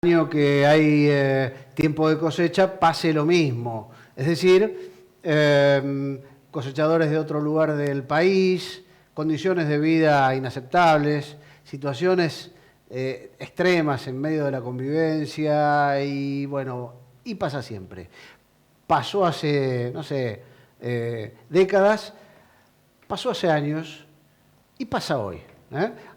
año que hay tiempo de cosecha pase lo mismo. Es decir, cosechadores de otro lugar del país, condiciones de vida inaceptables, situaciones extremas en medio de la convivencia y bueno, y pasa siempre. Pasó hace, no sé, décadas, pasó hace años y pasa hoy.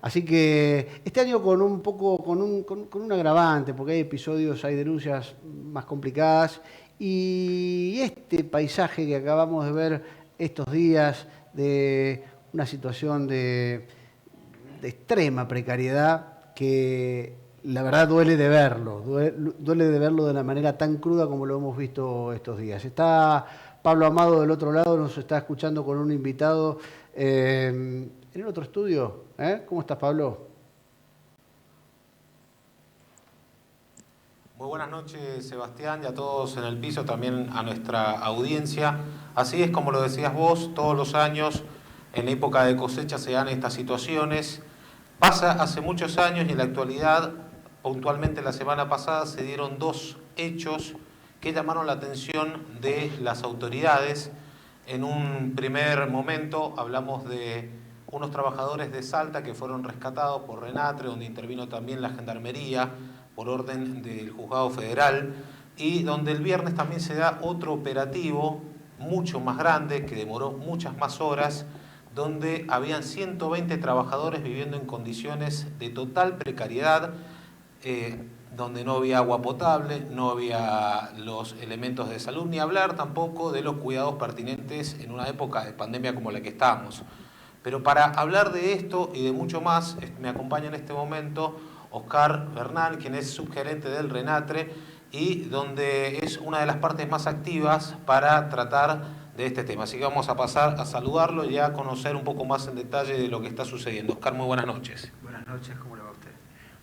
Así que este año con un agravante, porque hay episodios, hay denuncias más complicadas, y este paisaje que acabamos de ver estos días de una situación de extrema precariedad que la verdad duele de verlo, duele de verlo de la manera tan cruda como lo hemos visto estos días. Está Pablo Amado del otro lado, nos está escuchando con un invitado en el otro estudio. ¿Cómo estás, Pablo? Muy buenas noches, Sebastián, y a todos en el piso, también a nuestra audiencia. Así es, como lo decías vos, todos los años en época de cosecha se dan estas situaciones. Pasa hace muchos años y en la actualidad, puntualmente la semana pasada, se dieron dos hechos que llamaron la atención de las autoridades. En un primer momento hablamos de unos trabajadores de Salta que fueron rescatados por Renatre, donde intervino también la Gendarmería por orden del Juzgado Federal, y donde el viernes también se da otro operativo mucho más grande, que demoró muchas más horas, donde habían 120 trabajadores viviendo en condiciones de total precariedad, donde no había agua potable, no había los elementos de salud, ni hablar tampoco de los cuidados pertinentes en una época de pandemia como la que estamos. Pero para hablar de esto y de mucho más, me acompaña en este momento Oscar Bernal, quien es subgerente del Renatre y donde es una de las partes más activas para tratar de este tema. Así que vamos a pasar a saludarlo y a conocer un poco más en detalle de lo que está sucediendo. Oscar, muy buenas noches. Buenas noches, ¿cómo le va a usted?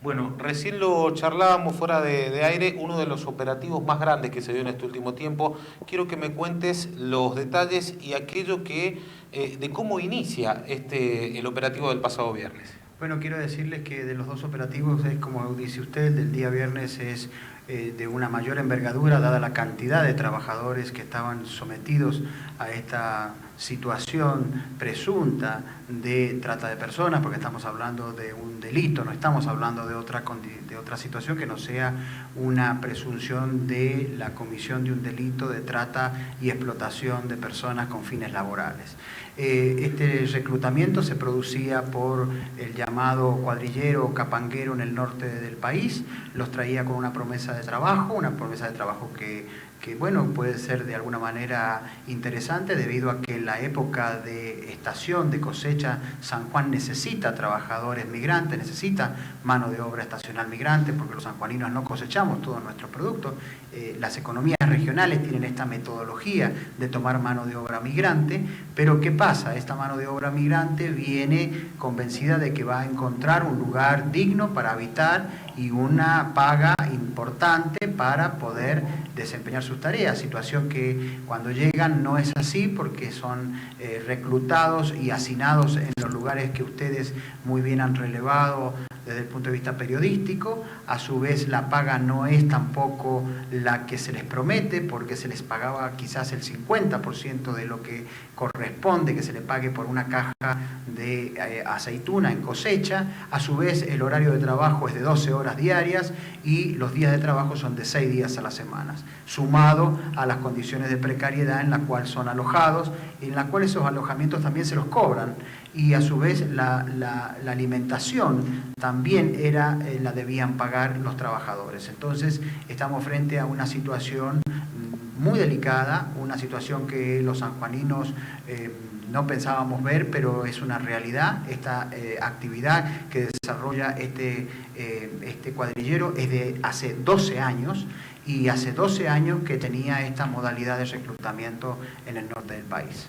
Bueno, recién lo charlábamos fuera de aire, uno de los operativos más grandes que se dio en este último tiempo. Quiero que me cuentes los detalles y aquello que de cómo inicia el operativo del pasado viernes. Bueno, quiero decirles que de los dos operativos es como dice usted, el del día viernes es de una mayor envergadura dada la cantidad de trabajadores que estaban sometidos a esta situación presunta de trata de personas, porque estamos hablando de un delito, no estamos hablando de otra situación que no sea una presunción de la comisión de un delito de trata y explotación de personas con fines laborales. Este reclutamiento se producía por el llamado cuadrillero capanguero en el norte del país, los traía con una promesa de trabajo que bueno, puede ser de alguna manera interesante debido a que en la época de estación de cosecha San Juan necesita trabajadores migrantes, necesita mano de obra estacional migrante, porque los sanjuaninos no cosechamos todos nuestros productos. Las economías regionales tienen esta metodología de tomar mano de obra migrante, pero ¿qué pasa? Esta mano de obra migrante viene convencida de que va a encontrar un lugar digno para habitar y una paga importante para poder desempeñar sus tareas, situación que cuando llegan no es así porque son reclutados y hacinados en los lugares que ustedes muy bien han relevado desde el punto de vista periodístico. A su vez la paga no es tampoco la que se les promete, porque se les pagaba quizás el 50% de lo que corresponde que se le pague por una caja de aceituna en cosecha. A su vez el horario de trabajo es de 12 horas diarias y los días de trabajo son de 6 días a la semana, sumado a las condiciones de precariedad en las cuales son alojados, en las cuales esos alojamientos también se los cobran, y a su vez la alimentación también la debían pagar los trabajadores. Entonces estamos frente a una situación muy delicada, una situación que los sanjuaninos no pensábamos ver, pero es una realidad. Esta actividad que desarrolla este cuadrillero es de hace 12 años, y hace 12 años que tenía esta modalidad de reclutamiento en el norte del país.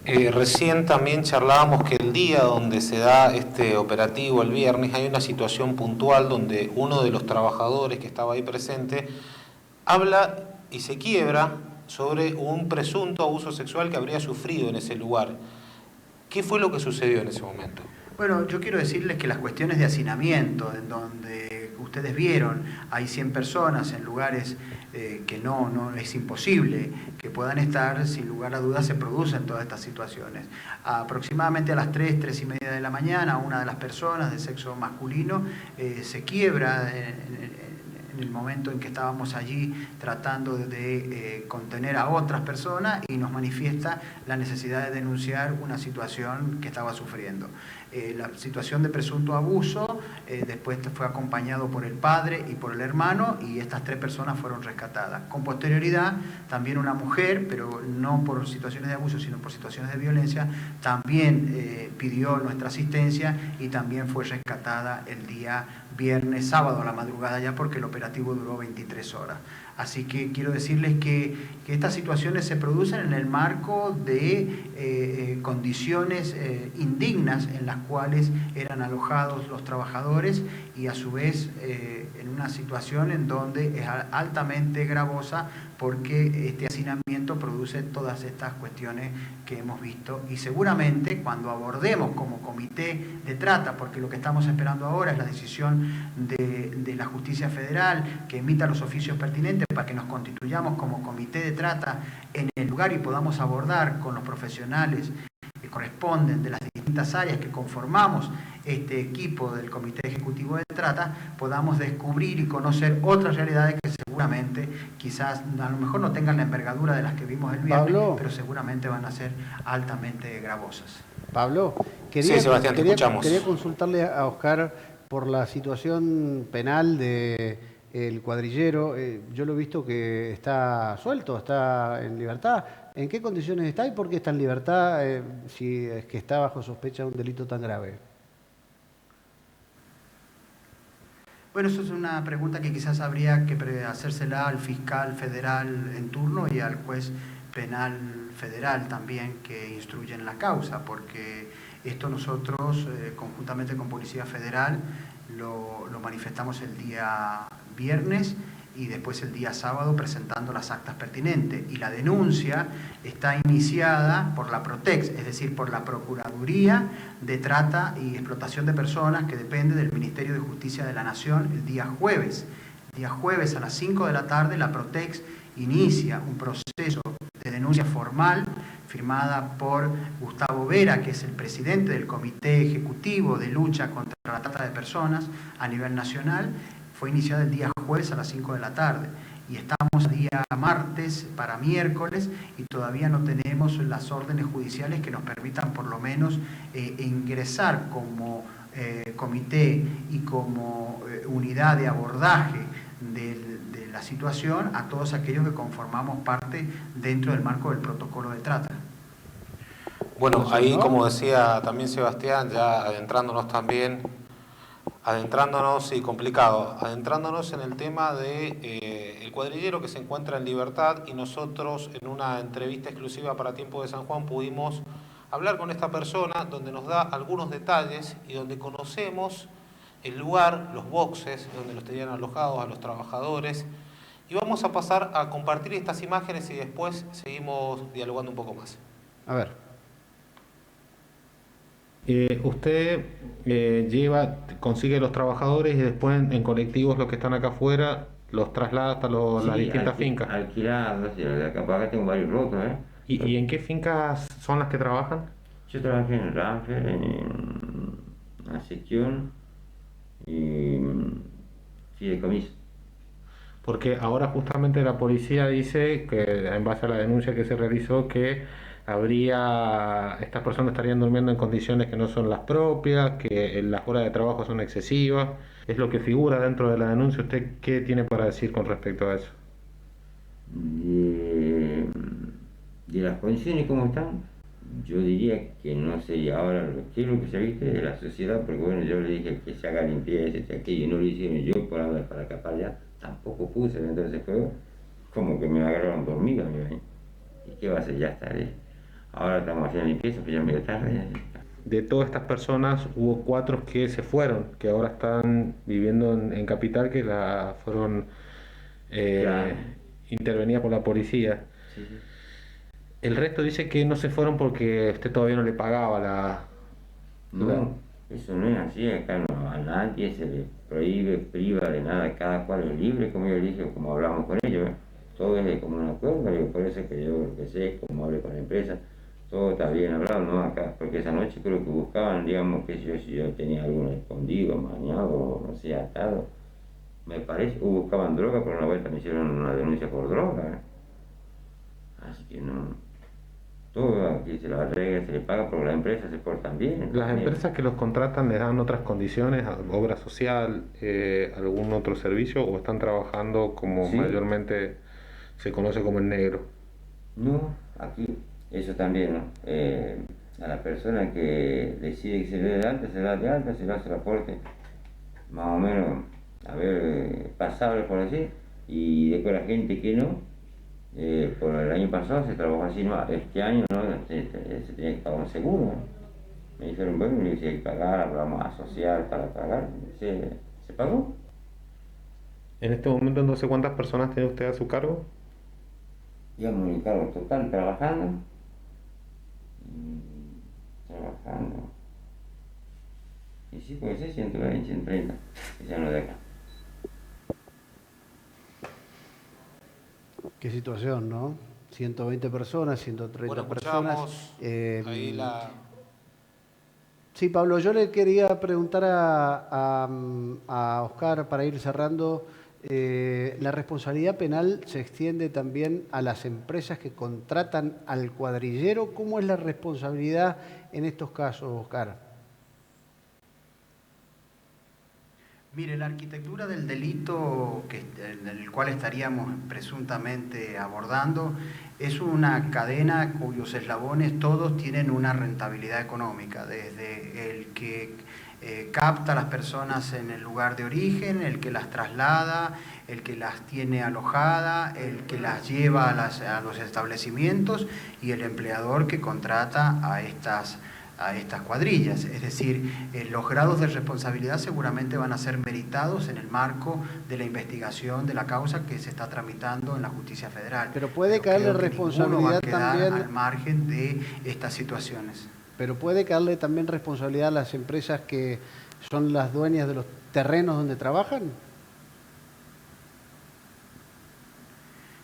Recién también charlábamos que el día donde se da este operativo, el viernes, hay una situación puntual donde uno de los trabajadores que estaba ahí presente habla y se quiebra sobre un presunto abuso sexual que habría sufrido en ese lugar. ¿Qué fue lo que sucedió en ese momento? Bueno, yo quiero decirles que las cuestiones de hacinamiento, en donde ustedes vieron, hay 100 personas en lugares que no es imposible que puedan estar, sin lugar a dudas se producen todas estas situaciones. Aproximadamente a las 3 y media de la mañana, una de las personas de sexo masculino se quiebra en el momento en que estábamos allí tratando de contener a otras personas y nos manifiesta la necesidad de denunciar una situación que estaba sufriendo. La situación de presunto abuso después fue acompañado por el padre y por el hermano y estas 3 personas fueron rescatadas. Con posterioridad, también una mujer, pero no por situaciones de abuso, sino por situaciones de violencia, también pidió nuestra asistencia y también fue rescatada el día viernes, sábado a la madrugada ya, porque el operativo duró 23 horas. Así que quiero decirles que estas situaciones se producen en el marco de condiciones indignas en las cuales eran alojados los trabajadores y a su vez en una situación en donde es altamente gravosa porque este hacinamiento produce todas estas cuestiones que hemos visto y seguramente cuando abordemos como comité de trata, porque lo que estamos esperando ahora es la decisión de la Justicia Federal que emita los oficios pertinentes para que nos constituyamos como comité de trata en el lugar y podamos abordar con los profesionales que corresponden de las distintas áreas que conformamos este equipo del Comité Ejecutivo de Trata, podamos descubrir y conocer otras realidades que seguramente quizás a lo mejor no tengan la envergadura de las que vimos el viernes, Pablo, pero seguramente van a ser altamente gravosas. Pablo, Sí, Sebastián, te escuchamos. quería consultarle a Oscar por la situación penal del cuadrillero. Yo lo he visto que está suelto, está en libertad. ¿En qué condiciones está y por qué está en libertad si es que está bajo sospecha de un delito tan grave? Bueno, eso es una pregunta que quizás habría que hacérsela al fiscal federal en turno y al juez penal federal también que instruye en la causa, porque esto nosotros, conjuntamente con Policía Federal, lo manifestamos el día viernes y después el día sábado presentando las actas pertinentes. Y la denuncia está iniciada por la Protex, es decir, por la Procuraduría de Trata y Explotación de Personas, que depende del Ministerio de Justicia de la Nación, el día jueves. El día jueves a las 5 de la tarde la Protex inicia un proceso de denuncia formal firmada por Gustavo Vera, que es el presidente del Comité Ejecutivo de Lucha contra la Trata de Personas a nivel nacional. Fue iniciada el día jueves a las 5 de la tarde y estamos el día martes para miércoles y todavía no tenemos las órdenes judiciales que nos permitan por lo menos ingresar como comité y como unidad de abordaje de la situación a todos aquellos que conformamos parte dentro del marco del protocolo de trata. Bueno, ahí como decía también Sebastián, ya adentrándonos en el tema de el cuadrillero que se encuentra en libertad y nosotros en una entrevista exclusiva para Tiempo de San Juan pudimos hablar con esta persona donde nos da algunos detalles y donde conocemos el lugar, los boxes donde los tenían alojados a los trabajadores y vamos a pasar a compartir estas imágenes y después seguimos dialogando un poco más. A ver. Usted consigue los trabajadores y después en colectivos los que están acá afuera los traslada hasta las distintas fincas. Alquilados, acá tengo varios rotos, ¿eh? ¿Y en qué fincas son las que trabajan? Yo trabajé en Ranfer, en Ascensión y Fideicomiso. Porque ahora justamente la policía dice que en base a la denuncia que se realizó que estas personas estarían durmiendo en condiciones que no son las propias, que las horas de trabajo son excesivas, es lo que figura dentro de la denuncia. ¿Usted qué tiene para decir con respecto a eso? De las condiciones como están, yo diría que no sé ahora qué es lo que se viste de la sociedad, porque bueno, yo le dije que se haga limpieza, aquello, y no lo hicieron. Yo por andar para acá para allá tampoco puse, entonces fue como que me agarraron dormido, ¿y qué va a hacer? Ya estaré. Ahora estamos haciendo limpieza, pues ya medio tarde. De todas estas personas hubo 4 que se fueron, que ahora están viviendo en Capital, que fueron intervenidas por la policía. Sí, sí. El resto dice que no se fueron porque usted todavía no le pagaba No, eso no es así, acá no, a nadie se le prohíbe, priva de nada, cada cual es libre, como yo dije, como hablamos con ellos, todo es de común acuerdo, digo, por eso que yo lo que sé, como hablé con la empresa, todo está bien hablado, ¿no? Acá, porque esa noche creo que buscaban, digamos, que si yo tenía alguno escondido, maniado, no sé, atado, me parece, o buscaban droga, pero una vuelta me hicieron una denuncia por droga, así que no, todo aquí se lo arregla, se le paga, pero las empresas se portan bien. Las empresas que los contratan les dan otras condiciones, obra social, algún otro servicio, o están trabajando como Sí. mayormente se conoce como el negro. No, aquí, eso también, ¿no? A la persona que decide que se le dé de alta, se da de alta, se le hace el aporte, más o menos, a ver, pasable por así, y después la gente que no, por el año pasado se trabajó así, no, este año no, se tenía que pagar un seguro, ¿no? Me dijeron, bueno, si hay que pagar, hablamos asociar para pagar, se pagó. En este momento, entonces, ¿cuántas personas tiene usted a su cargo? Digamos, mi cargo total trabajando, y sí, puede ser 120, 130, que ya no de acá. Qué situación, ¿no? 120 personas, 130 Bueno, personas. escuchamos ahí la... Sí, Pablo, yo le quería preguntar a Oscar, para ir cerrando, ¿la responsabilidad penal se extiende también a las empresas que contratan al cuadrillero? ¿Cómo es la responsabilidad en estos casos, Oscar? Mire, la arquitectura del delito en el cual estaríamos presuntamente abordando es una cadena cuyos eslabones todos tienen una rentabilidad económica, desde el que capta a las personas en el lugar de origen, el que las traslada, el que las tiene alojadas, el que las lleva a los establecimientos y el empleador que contrata a estas cuadrillas. Es decir, los grados de responsabilidad seguramente van a ser meritados en el marco de la investigación de la causa que se está tramitando en la justicia federal. Pero puede caerle responsabilidad va a quedar también al margen de estas situaciones. Pero puede caerle también responsabilidad a las empresas que son las dueñas de los terrenos donde trabajan.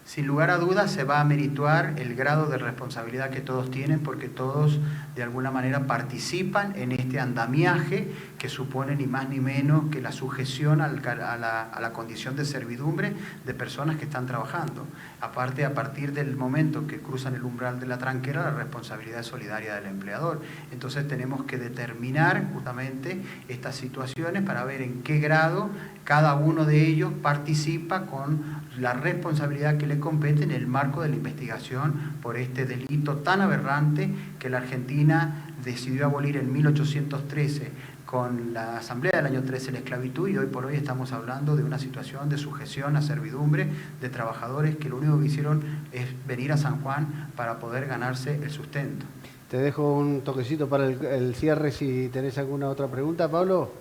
Sin lugar a dudas se va a merituar el grado de responsabilidad que todos tienen, porque todos de alguna manera participan en este andamiaje que supone ni más ni menos que la sujeción a la condición de servidumbre de personas que están trabajando. Aparte, a partir del momento que cruzan el umbral de la tranquera, la responsabilidad es solidaria del empleador. Entonces tenemos que determinar justamente estas situaciones para ver en qué grado cada uno de ellos participa con la responsabilidad que le compete en el marco de la investigación por este delito tan aberrante que la Argentina decidió abolir en 1813 con la Asamblea del año 13, la esclavitud, y hoy por hoy estamos hablando de una situación de sujeción a servidumbre de trabajadores que lo único que hicieron es venir a San Juan para poder ganarse el sustento. Te dejo un toquecito para el cierre si tenés alguna otra pregunta, Pablo.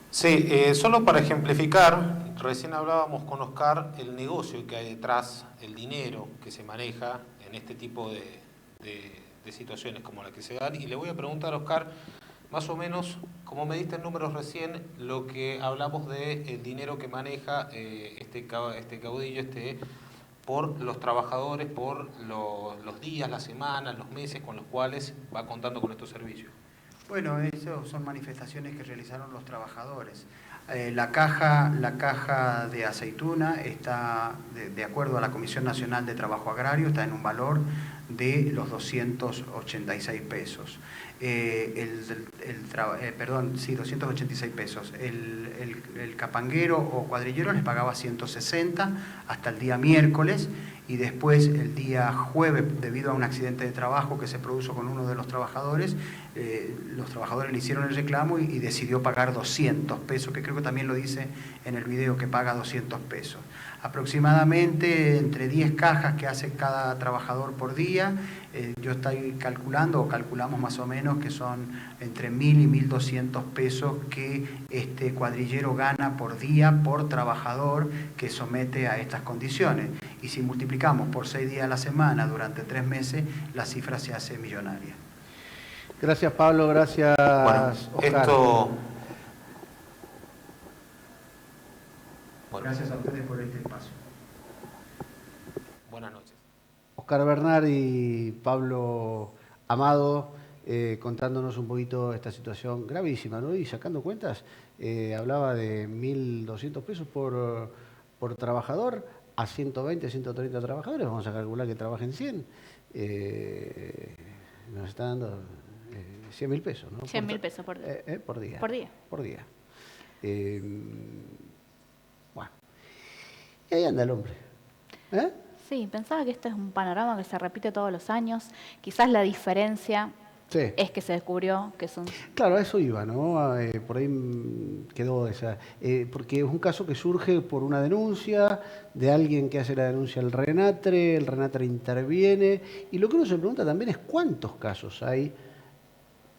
Sí, solo para ejemplificar, recién hablábamos con Oscar el negocio que hay detrás, el dinero que se maneja en este tipo de situaciones como la que se dan, y le voy a preguntar a Oscar, más o menos, como me diste en números recién, lo que hablamos del dinero que maneja este caudillo, por los trabajadores, por los días, las semanas, los meses con los cuales va contando con estos servicios. Bueno, eso son manifestaciones que realizaron los trabajadores. La caja de aceituna está, de acuerdo a la Comisión Nacional de Trabajo Agrario, está en un valor de los 286 pesos. 286 pesos. El capanguero o cuadrillero les pagaba 160 hasta el día miércoles, y después el día jueves, debido a un accidente de trabajo que se produjo con uno de los trabajadores, los trabajadores le hicieron el reclamo y decidió pagar 200 pesos, que creo que también lo dice en el video que paga 200 pesos. Aproximadamente entre 10 cajas que hace cada trabajador por día, yo estoy calculando, o calculamos más o menos, que son entre 1.000 y 1.200 pesos que este cuadrillero gana por día por trabajador que somete a estas condiciones. Y si multiplicamos por 6 días a la semana durante 3 meses, la cifra se hace millonaria. Gracias, Pablo. Gracias, Bueno, Oscar. Gracias a ustedes por este espacio. Buenas noches. Oscar Bernard y Pablo Amado contándonos un poquito esta situación gravísima, ¿no? Y sacando cuentas, hablaba de 1.200 pesos por trabajador a 120, 130 trabajadores. Vamos a calcular que trabajen 100. Nos está dando 100.000 pesos, ¿no? 100.000 pesos por día. Por día. Por día. Por día. Bueno. Y ahí anda el hombre. ¿Eh? Sí, pensaba que este es un panorama que se repite todos los años. Quizás la diferencia Sí. es que se descubrió que son... Claro, a eso iba, ¿no? Por ahí quedó esa. Porque es un caso que surge por una denuncia de alguien que hace la denuncia al RENATRE, el RENATRE interviene, y lo que uno se pregunta también es cuántos casos hay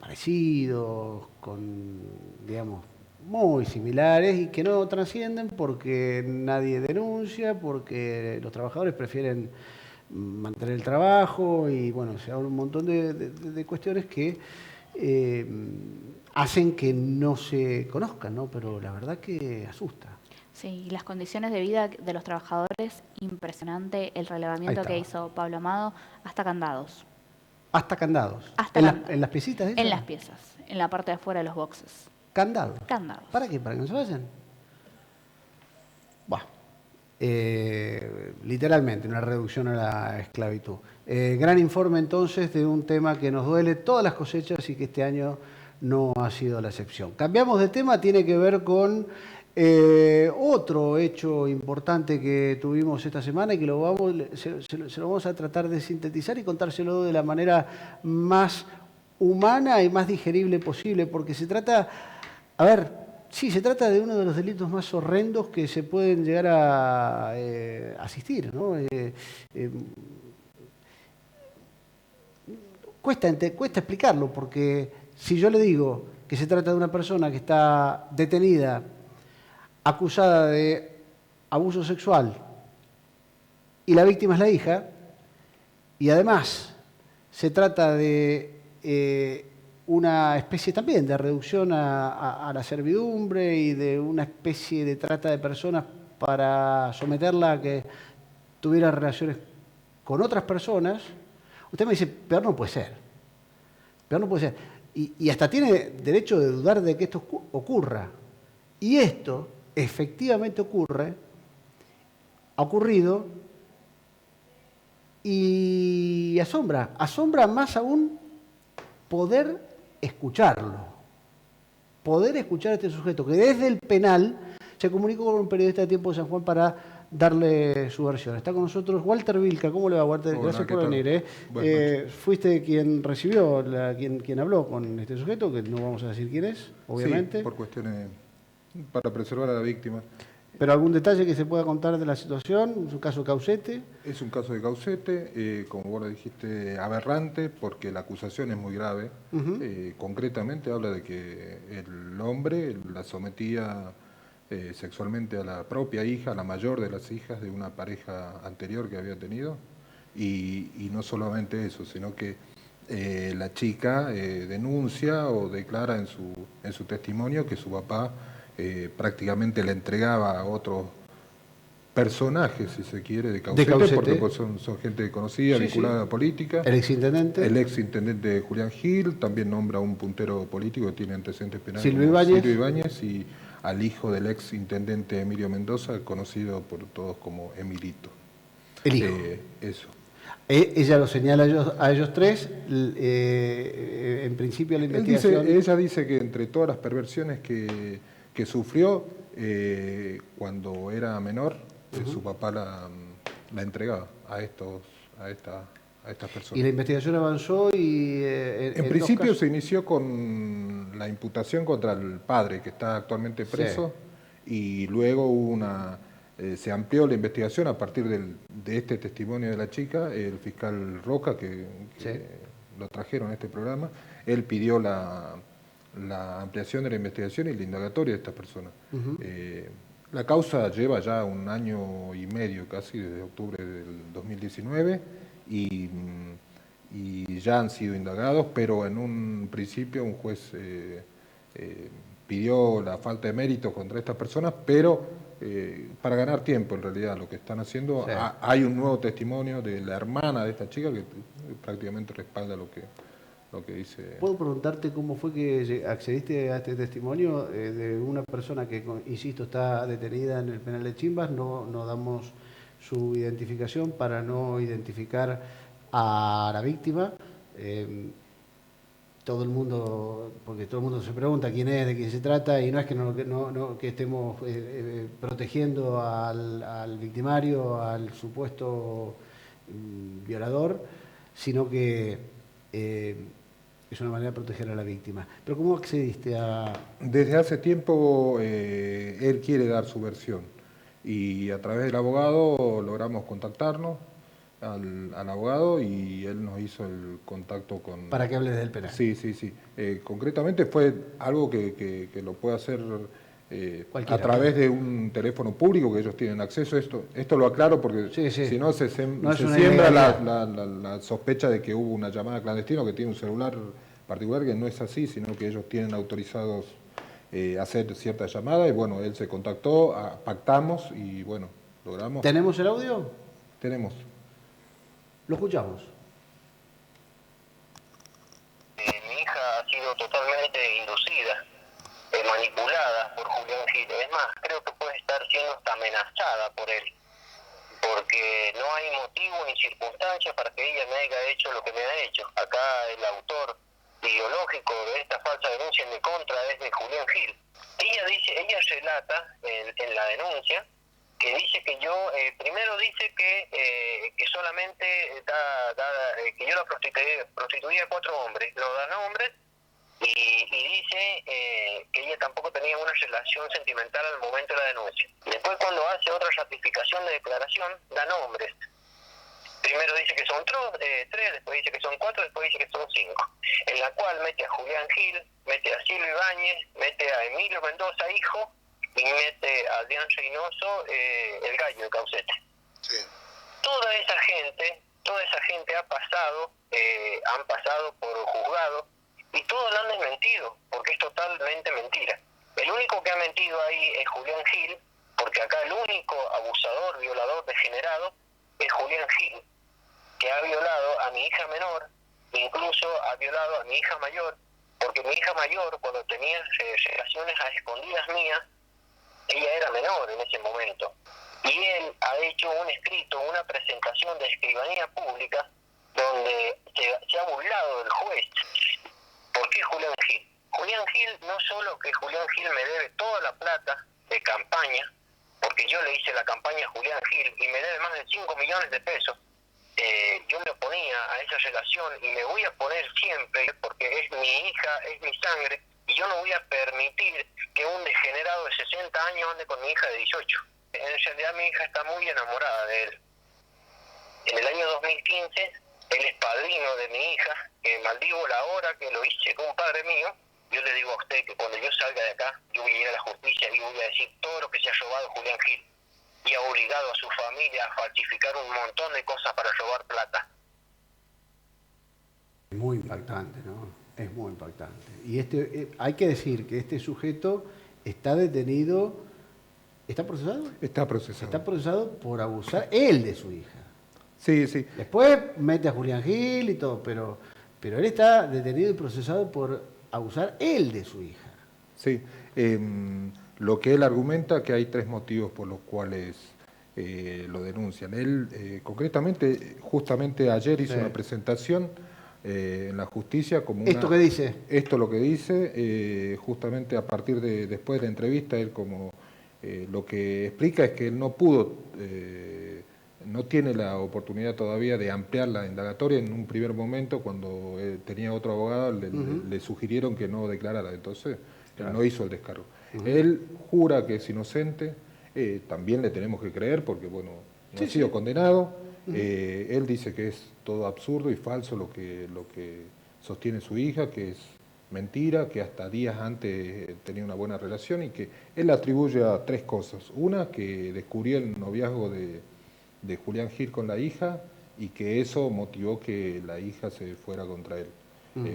parecidos, con, digamos, muy similares y que no trascienden porque nadie denuncia, porque los trabajadores prefieren mantener el trabajo y bueno, se habla un montón de cuestiones que hacen que no se conozcan, ¿no? Pero la verdad que asusta. Sí, y las condiciones de vida de los trabajadores, impresionante el relevamiento que hizo Pablo Amado, hasta candados. Hasta candados. Hasta ¿En las piecitas? En las piezas, en la parte de afuera de los boxes. ¿Candados? Candados. ¿Para qué? ¿Para que no se vayan? Buah. Literalmente, una reducción a la esclavitud. Gran informe entonces de un tema que nos duele todas las cosechas y que este año no ha sido la excepción. Cambiamos de tema, tiene que ver con otro hecho importante que tuvimos esta semana y que se lo vamos a tratar de sintetizar y contárselo de la manera más humana y más digerible posible, porque se trata, a ver, sí, se trata de uno de los delitos más horrendos que se pueden llegar a asistir, ¿no? Cuesta explicarlo, porque si yo le digo que se trata de una persona que está detenida, acusada de abuso sexual, y la víctima es la hija, y además se trata de una especie también de reducción a la servidumbre y de una especie de trata de personas para someterla a que tuviera relaciones con otras personas, usted me dice, peor no puede ser. Peor no puede ser. Y hasta tiene derecho de dudar de que esto ocurra. Y esto efectivamente ha ocurrido y asombra más aún poder escucharlo, poder escuchar a este sujeto que desde el penal se comunicó con un periodista de Tiempo de San Juan para darle su versión. Está con nosotros Walter Vilca. ¿Cómo le va, Walter? Hola, gracias por ¿qué venir. tal? Fuiste quien recibió, quien habló con este sujeto, que no vamos a decir quién es, obviamente. Sí, por cuestiones para preservar a la víctima. ¿Pero algún detalle que se pueda contar de la situación? ¿Es un caso Caucete? Es un caso de Caucete, como vos lo dijiste, aberrante, porque la acusación es muy grave. Concretamente habla de que el hombre la sometía sexualmente a la propia hija, a la mayor de las hijas de una pareja anterior que había tenido. Y no solamente eso, sino que la chica denuncia o declara en su testimonio que su papá prácticamente le entregaba a otros personajes, si se quiere, de Caucete, porque pues son gente conocida, vinculada a la política. El exintendente. El exintendente Julián Gil, también nombra a un puntero político que tiene antecedentes penales. Silvio Ibáñez, y al hijo del exintendente Emilio Mendoza, conocido por todos como Emilito. El hijo. Eso. Ella lo señala a ellos tres. En principio la investigación... Ella dice que entre todas las perversiones que sufrió cuando era menor, su papá la entregaba a estas personas. Y la investigación avanzó y... en principio se inició con la imputación contra el padre, que está actualmente preso, y luego hubo se amplió la investigación a partir de este testimonio de la chica. El fiscal Roca, que lo trajeron a este programa, él pidió la ampliación de la investigación y la indagatoria de estas personas. La causa lleva ya 1 año y medio casi, desde octubre del 2019, y y ya han sido indagados, pero en un principio un juez pidió la falta de mérito contra estas personas, pero para ganar tiempo en realidad lo que están haciendo. Sí. Hay un nuevo testimonio de la hermana de esta chica que prácticamente respalda lo que dice. ¿Puedo preguntarte cómo fue que accediste a este testimonio de una persona que, insisto, está detenida en el penal de Chimbas? No damos su identificación para no identificar a la víctima. Todo el mundo, porque todo el mundo se pregunta quién es, de quién se trata, y no es que estemos protegiendo al victimario, al supuesto violador, sino que es una manera de proteger a la víctima. ¿Pero cómo accediste a...? Desde hace tiempo él quiere dar su versión, y a través del abogado logramos contactarnos al abogado, y él nos hizo el contacto con... Para que hables del penal. Sí. Concretamente fue algo que lo puede hacer a través de un teléfono público que ellos tienen acceso. Esto lo aclaro porque si no se siembra la sospecha de que hubo una llamada clandestina, que tiene un celular particular, que no es así, sino que ellos tienen autorizados hacer cierta llamada, y bueno, él se contactó, pactamos y bueno, logramos. ¿Tenemos el audio? Tenemos. Lo escuchamos. Mi hija ha sido totalmente inducida, manipulada por Julián Gil. Es más, creo que puede estar siendo hasta amenazada por él, porque no hay motivo ni circunstancia para que ella me haya hecho lo que me ha hecho. Acá el autor ideológico de esta falsa denuncia en mi contra es de Julián Gil. Ella relata en la denuncia que dice que yo, primero dice que solamente que yo la prostituía a 4 hombres, no da nombres, y dice que ella tampoco tenía una relación sentimental al momento de la denuncia. Después, cuando hace otra ratificación de declaración, da nombres. Primero dice que son 3, después dice que son 4, después dice que son 5. En la cual mete a Julián Gil, mete a Silvio Ibáñez, mete a Emilio Mendoza, hijo, y mete a Adrián Reynoso, el gallo de Caucete. Sí. Toda esa gente ha pasado, han pasado por juzgado, y todos lo han desmentido, porque es totalmente mentira. El único que ha mentido ahí es Julián Gil, porque acá el único abusador, violador, degenerado es Julián Gil, que ha violado a mi hija menor, incluso ha violado a mi hija mayor, porque mi hija mayor, cuando tenía relaciones a escondidas mías, ella era menor en ese momento. Y él ha hecho un escrito, una presentación de escribanía pública, donde se ha burlado del juez. ¿Por qué Julián Gil? Julián Gil, no solo que Julián Gil me debe toda la plata de campaña, porque yo le hice la campaña a Julián Gil y me debe más de 5 millones de pesos. Yo me oponía a esa relación y me voy a poner siempre, porque es mi hija, es mi sangre, y yo no voy a permitir que un degenerado de 60 años ande con mi hija de 18. En realidad mi hija está muy enamorada de él. En el año 2015, él es padrino de mi hija, que maldigo la hora que lo hice con un padre mío. Yo le digo a usted que cuando yo salga de acá, yo voy a ir a la justicia y voy a decir todo lo que se ha robado Julián Gil, y ha obligado a su familia a falsificar un montón de cosas para robar plata. Muy impactante, ¿no? Es muy impactante. Y hay que decir que este sujeto está detenido, ¿está procesado? Está procesado. Está procesado por abusar él de su hija. Sí. Después mete a Julián Gil y todo, pero él está detenido y procesado por abusar él de su hija. Sí. Lo que él argumenta, que hay 3 motivos por los cuales lo denuncian. Él, concretamente, justamente ayer hizo una presentación en la justicia como una... ¿Esto qué dice? Esto lo que dice, justamente a partir de después de la entrevista, él como lo que explica es que él no pudo, no tiene la oportunidad todavía de ampliar la indagatoria. En un primer momento, cuando tenía otro abogado, le sugirieron que no declarara, entonces él no hizo el descargo. Él jura que es inocente, también le tenemos que creer porque, bueno, no ha sido condenado. Él dice que es todo absurdo y falso lo que sostiene su hija, que es mentira, que hasta días antes tenía una buena relación, y que él atribuye a 3 cosas. Una, que descubrió el noviazgo de Julián Gil con la hija, y que eso motivó que la hija se fuera contra él.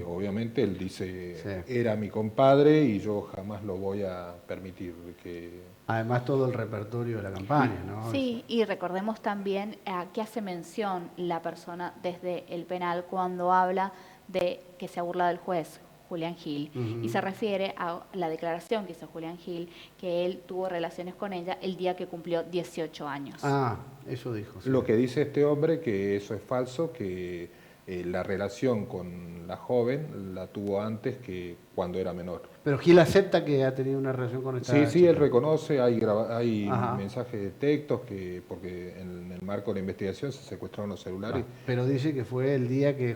Obviamente él dice, era mi compadre y yo jamás lo voy a permitir que... Además todo el repertorio de la campaña, ¿no? Sí, y recordemos también a qué hace mención la persona desde el penal cuando habla de que se burla del juez Julián Gil, y se refiere a la declaración que hizo Julián Gil, que él tuvo relaciones con ella el día que cumplió 18 años. Ah, eso dijo. Sí. Lo que dice este hombre, que eso es falso, que la relación con la joven la tuvo antes que cuando era menor. Pero Gil acepta que ha tenido una relación con esta chica. Sí, él reconoce, hay mensajes de textos, porque en el marco de la investigación se secuestraron los celulares. Pero dice que fue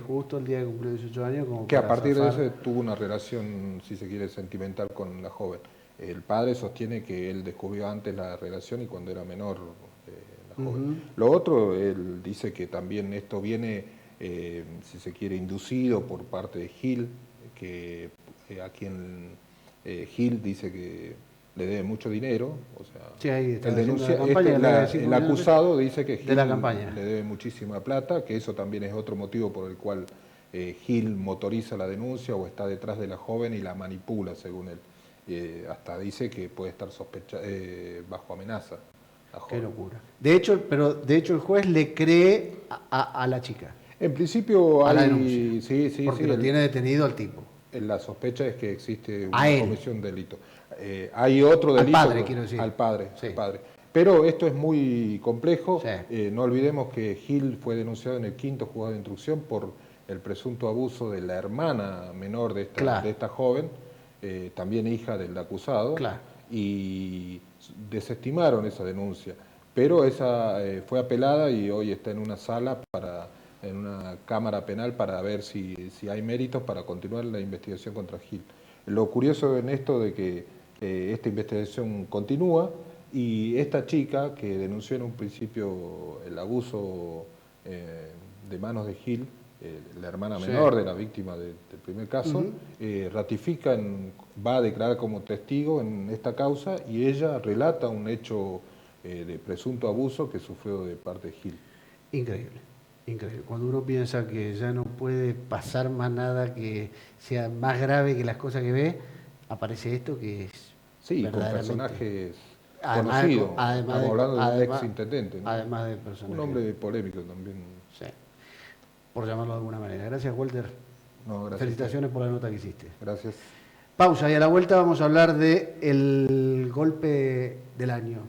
justo el día que cumplió 18 años. Como que a partir de eso tuvo una relación, si se quiere, sentimental con la joven. El padre sostiene que él descubrió antes la relación y cuando era menor la joven. Lo otro, él dice que también esto viene... si se quiere, inducido por parte de Gil, que a quien Gil dice que le debe mucho dinero, o sea, sí, ahí está el acusado dice que Gil le debe muchísima plata, que eso también es otro motivo por el cual Gil motoriza la denuncia o está detrás de la joven y la manipula, según él. Hasta dice que puede estar bajo amenaza. Qué locura. De hecho el juez le cree a la chica. En principio a la hay... denuncia, sí, porque lo tiene detenido al tipo. La sospecha es que existe una comisión de delito. Hay otro delito... Al padre, quiero decir. Al padre, sí. al padre. Pero esto es muy complejo. Sí. No olvidemos que Gil fue denunciado en el 5º juzgado de instrucción por el presunto abuso de la hermana menor de esta joven, también hija del acusado, y desestimaron esa denuncia. Pero esa fue apelada y hoy está en una sala en una cámara penal para ver si hay méritos para continuar la investigación contra Gil. Lo curioso en esto de que esta investigación continúa y esta chica que denunció en un principio el abuso de manos de Gil, la hermana menor de la víctima del primer caso, va a declarar como testigo en esta causa y ella relata un hecho de presunto abuso que sufrió de parte de Gil. Increíble. Increíble. Cuando uno piensa que ya no puede pasar más nada que sea más grave que las cosas que ve, aparece esto que es con personajes conocidos. Estamos hablando de un ex intendente, ¿no? Además de personajes. Un hombre polémico también. Sí. Por llamarlo de alguna manera. Gracias, Walter. No, gracias. Felicitaciones por la nota que hiciste. Gracias. Pausa y a la vuelta vamos a hablar de el golpe del año.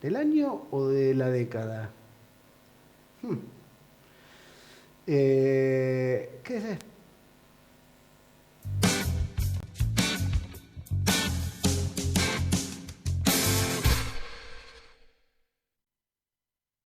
¿Del año o de la década? ¿Qué es esto?